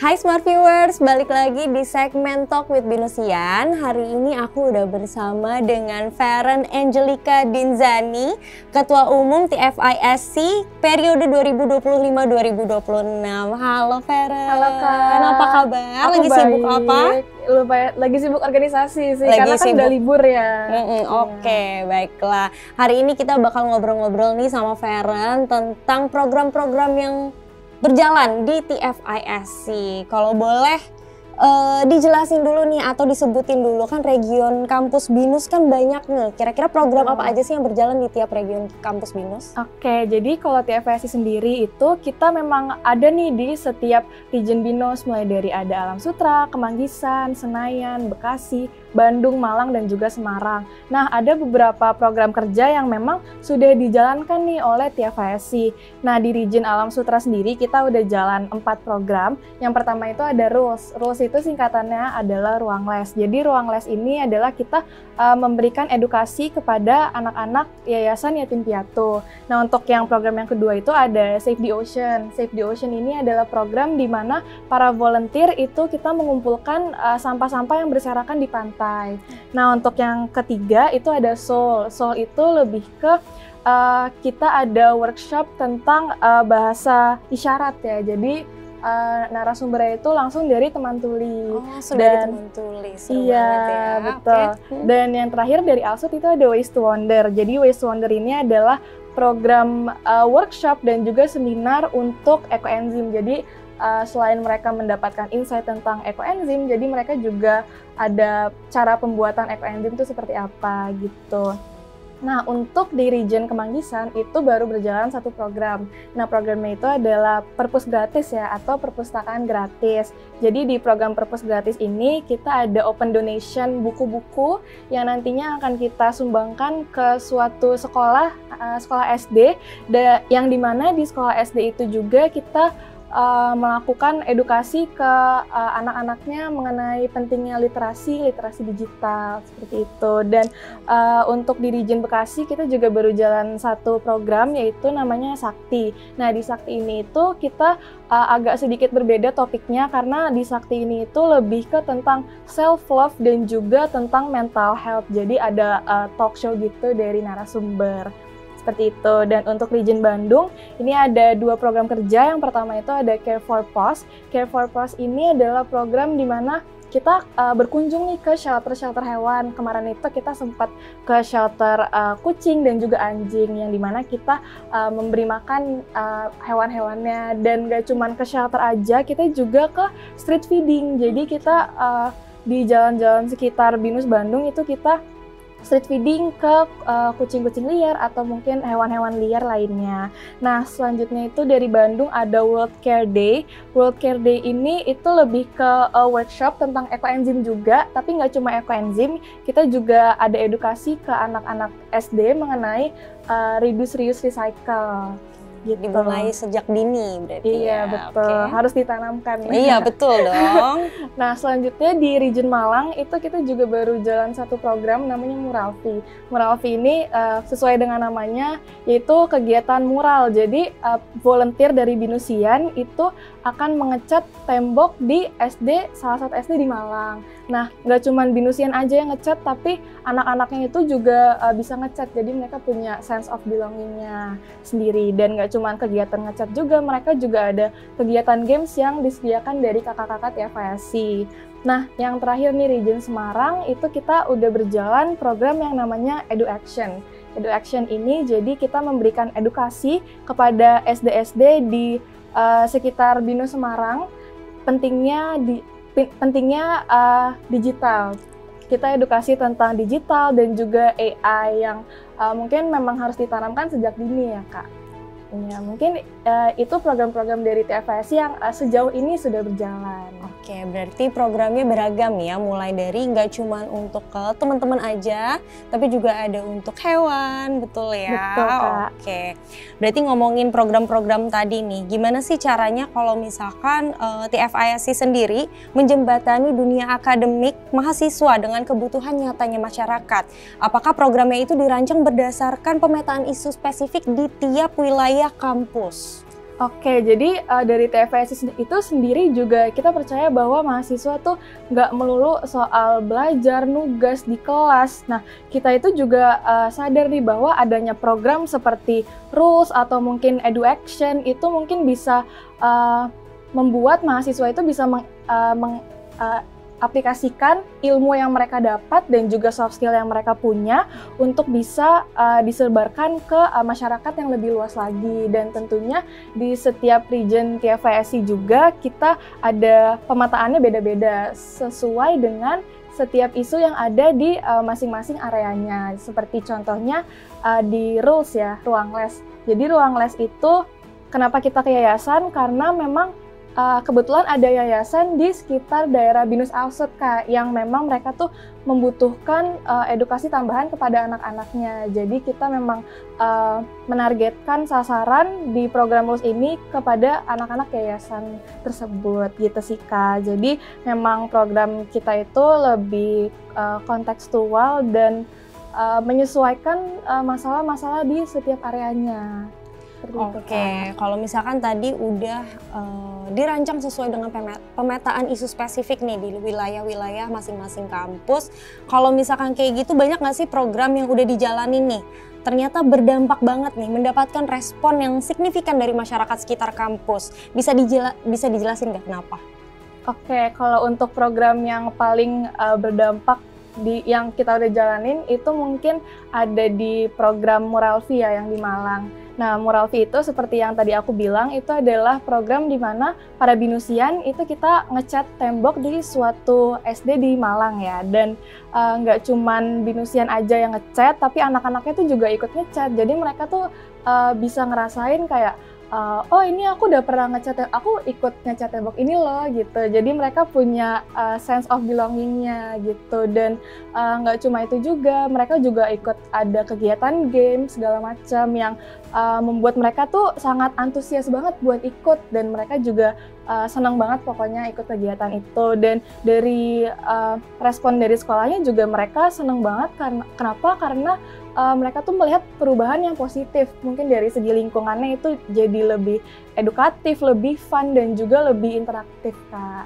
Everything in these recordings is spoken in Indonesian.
Hai Smart Viewers, balik lagi di segmen Talk with Binusian. Hari ini aku udah bersama dengan Feren Angelica Dinzani, Ketua Umum TFISC periode 2025-2026. Halo Feren. Halo Kak. Apa kabar? Aku lagi baik. Sibuk apa? Lagi sibuk organisasi sih, Lagi karena kan sibuk. udah libur ya. Oke, baiklah. Hari ini kita bakal ngobrol-ngobrol nih sama Feren tentang program-program yang berjalan di TFISC. Kalau boleh dijelasin dulu nih atau disebutin dulu, kan region kampus BINUS kan banyak nih. Kira-kira program apa aja sih yang berjalan di tiap region kampus BINUS? Oke, jadi kalau TFISC sendiri itu kita memang ada nih di setiap region BINUS, mulai dari ada Alam Sutera, Kemanggisan, Senayan, Bekasi, Bandung, Malang, dan juga Semarang. Nah, ada beberapa program kerja yang memang sudah dijalankan nih oleh TFISC. Nah, di region Alam Sutera sendiri kita udah jalan 4 program. Yang pertama itu ada RULS. RULS itu singkatannya adalah ruang les. Jadi ruang les ini adalah kita memberikan edukasi kepada anak-anak Yayasan Yatim Piatu. Nah, untuk yang program yang kedua itu ada Save the Ocean. Save the Ocean ini adalah program di mana para volunteer itu kita mengumpulkan sampah-sampah yang berserakan di pantai. Nah, untuk yang ketiga itu ada Soul. Soul itu lebih ke kita ada workshop tentang bahasa isyarat ya. Jadi narasumbernya itu langsung dari teman tuli. Oh, sudah dari teman tuli. Seru iya, banget ya. betul. Okay. Dan yang terakhir dari Alsut itu ada Waste to Wonder. Jadi Waste to Wonder ini adalah program workshop dan juga seminar untuk ekoenzim. Jadi selain mereka mendapatkan insight tentang ekoenzim, jadi mereka juga ada cara pembuatan ekoenzim itu seperti apa gitu. Nah, untuk di region Kemanggisan itu baru berjalan satu program. Nah, programnya itu adalah perpus gratis ya, atau perpustakaan gratis. Jadi di program perpus gratis ini kita ada open donation buku-buku yang nantinya akan kita sumbangkan ke suatu sekolah, sekolah SD, yang dimana di sekolah SD itu juga kita melakukan edukasi ke anak-anaknya mengenai pentingnya literasi digital seperti itu. Dan untuk di region Bekasi kita juga baru jalan satu program yaitu namanya Sakti. Nah, di Sakti ini itu kita agak sedikit berbeda topiknya karena di Sakti ini itu lebih ke tentang self love dan juga tentang mental health. Jadi ada talk show gitu dari narasumber. Seperti itu. Dan untuk region Bandung, ini ada 2 program kerja. Yang pertama itu ada Care for Paws. Care for Paws ini adalah program di mana kita berkunjung nih ke shelter-shelter hewan. Kemarin itu kita sempat ke shelter kucing dan juga anjing, yang dimana kita memberi makan hewan-hewannya. Dan gak cuman ke shelter aja, kita juga ke street feeding. Jadi kita di jalan-jalan sekitar BINUS Bandung itu kita street feeding ke kucing-kucing liar atau mungkin hewan-hewan liar lainnya. Nah, selanjutnya itu dari Bandung ada World Care Day. World Care Day ini itu lebih ke workshop tentang ekoenzim juga, tapi nggak cuma ekoenzim, kita juga ada edukasi ke anak-anak SD mengenai reduce, reuse, recycle. Gitu. Dimulai sejak dini berarti. Iya, ya. betul. Okay. Harus ditanamkan. Iya, betul dong. Nah, selanjutnya di region Malang itu kita juga baru jalan satu program namanya Muralfi. Muralfi ini sesuai dengan namanya yaitu kegiatan mural. Jadi volunteer dari Binusian itu akan mengecat tembok di salah satu SD di Malang. Nah, nggak cuma Binusian aja yang ngecat, tapi anak-anaknya itu juga bisa ngecat. Jadi mereka punya sense of belonging-nya sendiri. Dan nggak cuma kegiatan ngecat juga, mereka juga ada kegiatan games yang disediakan dari kakak-kakak TFISC. Nah, yang terakhir nih region Semarang itu kita udah berjalan program yang namanya Edu Action. Edu Action ini jadi kita memberikan edukasi kepada SD-SD di sekitar BINUS Semarang pentingnya digital. Kita edukasi tentang digital dan juga AI yang mungkin memang harus ditanamkan sejak dini ya, Kak. Ya, mungkin itu program-program dari TFISC yang sejauh ini sudah berjalan. Oke, berarti programnya beragam ya, mulai dari nggak cuma untuk ke teman-teman aja, tapi juga ada untuk hewan, betul ya? Betul, Kak. Oke, berarti ngomongin program-program tadi nih, gimana sih caranya kalau misalkan TFISC sendiri menjembatani dunia akademik mahasiswa dengan kebutuhan nyatanya masyarakat? Apakah programnya itu dirancang berdasarkan pemetaan isu spesifik di tiap wilayah kampus? Oke, jadi dari TFSI itu sendiri juga kita percaya bahwa mahasiswa tuh nggak melulu soal belajar, nugas di kelas. Nah, kita itu juga sadar nih bahwa adanya program seperti Rules atau mungkin EduAction itu mungkin bisa membuat mahasiswa itu bisa aplikasikan ilmu yang mereka dapat dan juga soft skill yang mereka punya untuk bisa disebarkan ke masyarakat yang lebih luas lagi. Dan tentunya di setiap region TFISC juga kita ada pemetaannya beda-beda sesuai dengan setiap isu yang ada di masing-masing areanya. Seperti contohnya di Rules ya, ruang les. Jadi ruang les itu kenapa kita ke yayasan? Karena memang kebetulan ada yayasan di sekitar daerah Binus Alsut Kak, yang memang mereka tuh membutuhkan edukasi tambahan kepada anak-anaknya. Jadi kita memang menargetkan sasaran di program Rules ini kepada anak-anak yayasan tersebut gitu sih Kak. Jadi memang program kita itu lebih kontekstual dan menyesuaikan masalah-masalah di setiap areanya. Oke, kalau misalkan tadi udah dirancang sesuai dengan pemetaan isu spesifik nih di wilayah-wilayah masing-masing kampus. Kalau misalkan kayak gitu, banyak nggak sih program yang udah dijalanin nih? Ternyata berdampak banget nih, mendapatkan respon yang signifikan dari masyarakat sekitar kampus. Bisa dijelasin nggak kenapa? Oke, kalau untuk program yang paling berdampak yang kita udah jalanin itu mungkin ada di program Muralvi ya yang di Malang. Nah, Muralvi itu seperti yang tadi aku bilang, itu adalah program di mana para binusian itu kita ngecat tembok di suatu SD di Malang ya. Dan nggak cuman binusian aja yang ngecat, tapi anak-anaknya tuh juga ikut ngecat. Jadi mereka tuh bisa ngerasain kayak, oh ini aku udah pernah ngecat, aku ikut ngecat tembok ini loh gitu. Jadi mereka punya sense of belonging-nya gitu. Dan nggak cuma itu juga, mereka juga ikut ada kegiatan game segala macam yang membuat mereka tuh sangat antusias banget buat ikut. Dan mereka juga senang banget pokoknya ikut kegiatan itu. Dan dari respon dari sekolahnya juga mereka senang banget. Kenapa? Karena mereka tuh melihat perubahan yang positif. Mungkin dari segi lingkungannya itu jadi lebih edukatif, lebih fun, dan juga lebih interaktif, Kak.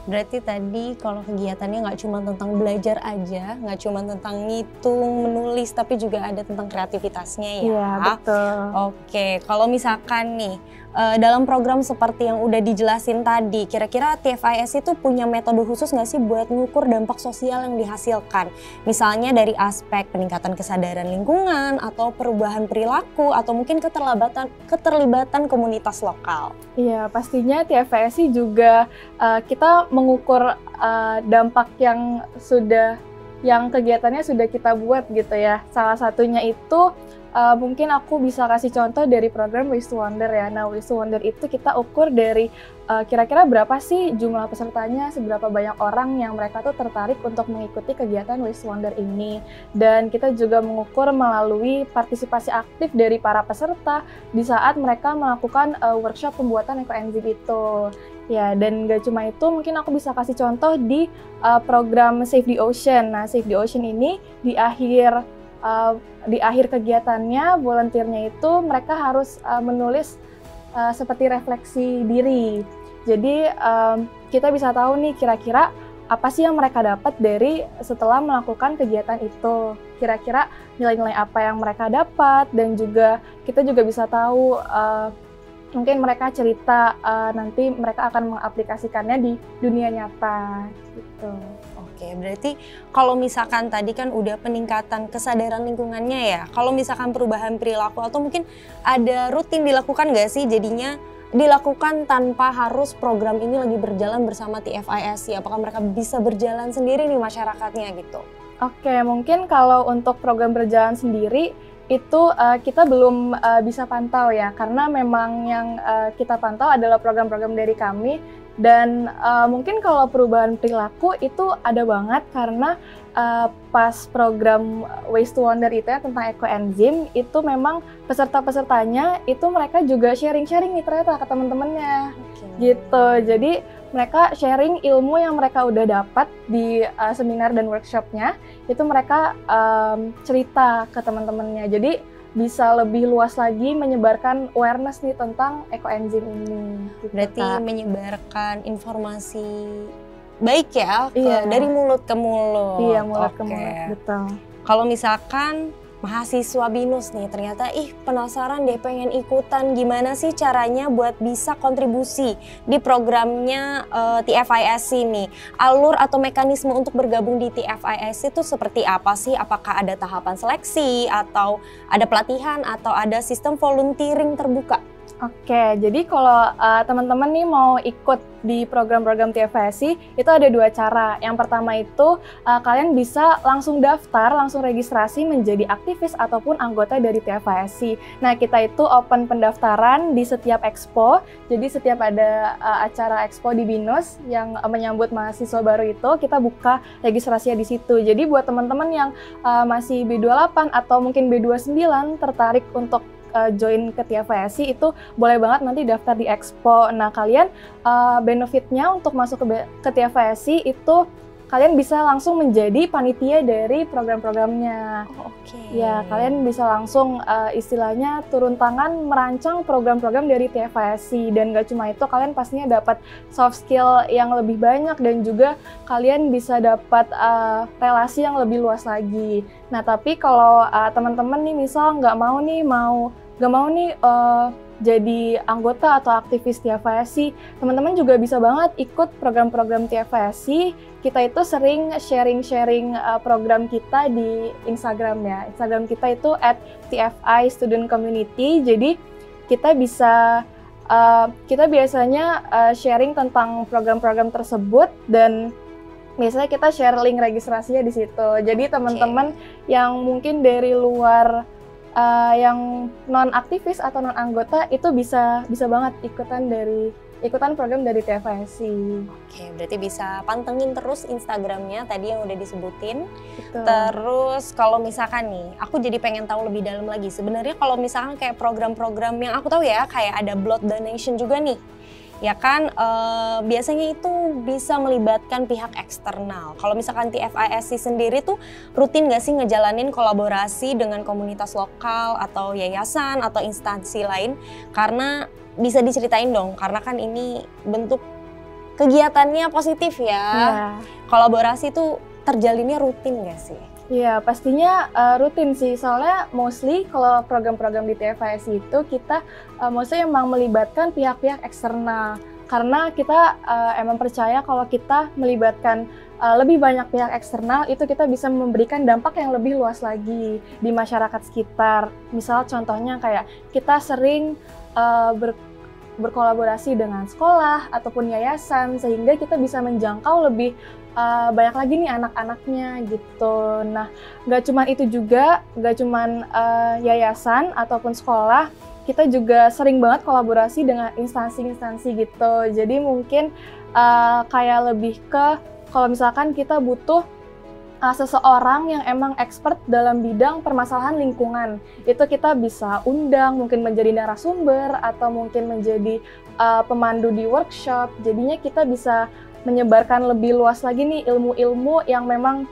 Berarti tadi kalau kegiatannya nggak cuma tentang belajar aja, nggak cuma tentang ngitung, menulis, tapi juga ada tentang kreativitasnya ya? Iya, betul. Oke, kalau misalkan nih, dalam program seperti yang udah dijelasin tadi, kira-kira TFIS itu punya metode khusus nggak sih buat ngukur dampak sosial yang dihasilkan? Misalnya dari aspek peningkatan kesadaran lingkungan, atau perubahan perilaku, atau mungkin keterlibatan komunitas lokal. Iya, pastinya TFIS juga kita mengukur dampak yang kegiatannya sudah kita buat gitu ya. Salah satunya itu mungkin aku bisa kasih contoh dari program Ways to Wonder ya. Nah, Ways to Wonder itu kita ukur dari kira-kira berapa sih jumlah pesertanya, seberapa banyak orang yang mereka tuh tertarik untuk mengikuti kegiatan Ways to Wonder ini. Dan kita juga mengukur melalui partisipasi aktif dari para peserta di saat mereka melakukan workshop pembuatan ekoenzim itu. Ya, dan gak cuma itu, mungkin aku bisa kasih contoh di program Save the Ocean. Nah, Save the Ocean ini di akhir kegiatannya, volunteernya itu mereka harus menulis seperti refleksi diri. Jadi kita bisa tahu nih kira-kira apa sih yang mereka dapat dari setelah melakukan kegiatan itu. Kira-kira nilai-nilai apa yang mereka dapat, dan juga kita juga bisa tahu mungkin mereka cerita nanti mereka akan mengaplikasikannya di dunia nyata gitu. Oke, berarti kalau misalkan tadi kan udah peningkatan kesadaran lingkungannya ya, kalau misalkan perubahan perilaku atau mungkin ada rutin dilakukan nggak sih jadinya dilakukan tanpa harus program ini lagi berjalan bersama TFISC? Apakah mereka bisa berjalan sendiri nih masyarakatnya gitu? Oke, mungkin kalau untuk program berjalan sendiri itu kita belum bisa pantau ya, karena memang yang kita pantau adalah program-program dari kami. Dan mungkin kalau perubahan perilaku itu ada banget karena pas program Ways to Wonder itu ya tentang ekoenzim, itu memang peserta-pesertanya itu mereka juga sharing-sharing nih ternyata ke teman-temannya gitu. Jadi mereka sharing ilmu yang mereka udah dapat di seminar dan workshopnya, itu mereka cerita ke teman-temannya. Jadi bisa lebih luas lagi menyebarkan awareness nih tentang ekoenzim ini. Gitu, Berarti Kak. menyebarkan informasi baik ya Iya. dari mulut ke mulut. Iya, mulut ke Oke. mulut, betul. Kalau misalkan mahasiswa BINUS nih ternyata penasaran deh pengen ikutan, gimana sih caranya buat bisa kontribusi di programnya TFISC nih? Alur atau mekanisme untuk bergabung di TFISC itu seperti apa sih? Apakah ada tahapan seleksi atau ada pelatihan atau ada sistem volunteering terbuka? Oke, jadi kalau teman-teman nih mau ikut di program-program TFISC itu ada 2 cara. Yang pertama itu kalian bisa langsung daftar, langsung registrasi menjadi aktivis ataupun anggota dari TFISC. Nah, kita itu open pendaftaran di setiap expo. Jadi setiap ada acara expo di BINUS yang menyambut mahasiswa baru itu, kita buka registrasinya di situ. Jadi buat teman-teman yang masih B28 atau mungkin B29 tertarik untuk join ke TFISC itu boleh banget nanti daftar di expo. Nah, kalian benefitnya untuk masuk ke TFISC itu kalian bisa langsung menjadi panitia dari program-programnya. Oh, oke. Ya, kalian bisa langsung istilahnya turun tangan merancang program-program dari TFISC. Dan gak cuma itu, kalian pastinya dapat soft skill yang lebih banyak dan juga kalian bisa dapat relasi yang lebih luas lagi. Nah, tapi kalau teman-teman nih misal nggak mau nih jadi anggota atau aktivis TFISC, teman-teman juga bisa banget ikut program-program TFISC. Kita itu sering sharing-sharing program kita di Instagram ya. Instagram kita itu @TFI_Student_Community. Jadi kita biasanya sharing tentang program-program tersebut dan biasanya kita share link registrasinya di situ. Jadi teman-teman yang mungkin dari luar yang non aktivis atau non anggota itu bisa banget ikutan program dari TFISC. Oke, berarti bisa pantengin terus Instagramnya tadi yang udah disebutin. Betul. Terus kalau misalkan nih, aku jadi pengen tahu lebih dalam lagi. Sebenarnya kalau misalkan kayak program-program yang aku tahu ya, kayak ada blood donation juga nih. Ya kan, biasanya itu bisa melibatkan pihak eksternal. Kalau misalkan TFISC sendiri tuh rutin nggak sih ngejalanin kolaborasi dengan komunitas lokal atau yayasan atau instansi lain? Karena bisa diceritain dong, karena kan ini bentuk kegiatannya positif ya. Kolaborasi tuh terjalinnya rutin nggak sih? Iya, pastinya rutin sih. Soalnya mostly kalau program-program di TFISC itu kita mostly emang melibatkan pihak-pihak eksternal. Karena kita emang percaya kalau kita melibatkan lebih banyak pihak eksternal, itu kita bisa memberikan dampak yang lebih luas lagi di masyarakat sekitar. Misal contohnya kayak kita sering berkolaborasi dengan sekolah ataupun yayasan, sehingga kita bisa menjangkau lebih banyak lagi nih anak-anaknya gitu. Nah, nggak cuma itu juga, nggak cuma yayasan ataupun sekolah, kita juga sering banget kolaborasi dengan instansi-instansi gitu. Jadi mungkin kayak lebih ke kalau misalkan kita butuh seseorang yang emang expert dalam bidang permasalahan lingkungan, itu kita bisa undang, mungkin menjadi narasumber atau mungkin menjadi pemandu di workshop. Jadinya kita bisa menyebarkan lebih luas lagi nih ilmu-ilmu yang memang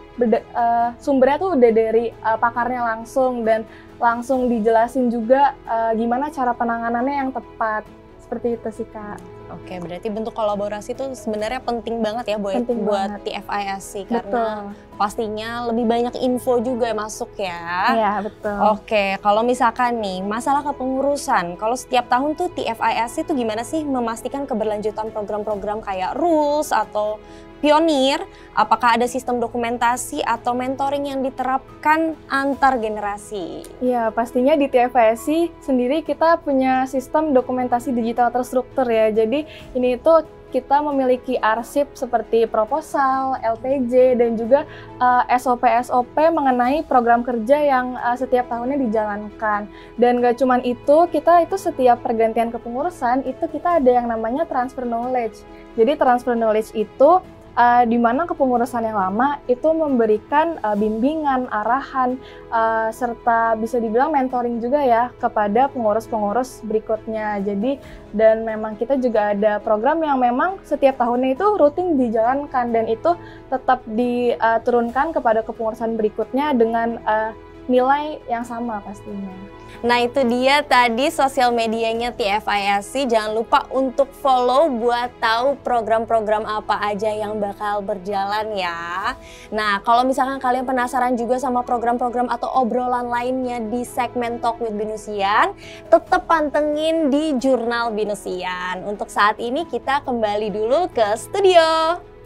sumbernya tuh udah dari pakarnya langsung dan langsung dijelasin juga gimana cara penanganannya yang tepat. Seperti itu sih, Kak. Oke, berarti bentuk kolaborasi itu sebenarnya penting banget ya buat TFISC karena pastinya lebih banyak info juga masuk ya. Iya, betul. Oke, kalau misalkan nih masalah kepengurusan, kalau setiap tahun tuh TFISC itu gimana sih memastikan keberlanjutan program-program kayak rules atau pionir? Apakah ada sistem dokumentasi atau mentoring yang diterapkan antar generasi? Iya, pastinya di TFISC sendiri kita punya sistem dokumentasi digital terstruktur ya. Jadi ini itu kita memiliki arsip seperti proposal, LPJ, dan juga SOP-SOP mengenai program kerja yang setiap tahunnya dijalankan. Dan gak cuman itu, kita itu setiap pergantian kepengurusan itu kita ada yang namanya transfer knowledge. Jadi transfer knowledge itu di mana kepengurusan yang lama itu memberikan bimbingan, arahan, serta bisa dibilang mentoring juga ya kepada pengurus-pengurus berikutnya. Jadi dan memang kita juga ada program yang memang setiap tahunnya itu rutin dijalankan dan itu tetap diturunkan kepada kepengurusan berikutnya dengan nilai yang sama pastinya. Nah itu dia tadi sosial medianya TFISC, jangan lupa untuk follow buat tahu program-program apa aja yang bakal berjalan ya. Nah kalau misalkan kalian penasaran juga sama program-program atau obrolan lainnya di segmen Talk with Binusian, tetap pantengin di Jurnal Binusian. Untuk saat ini kita kembali dulu ke studio.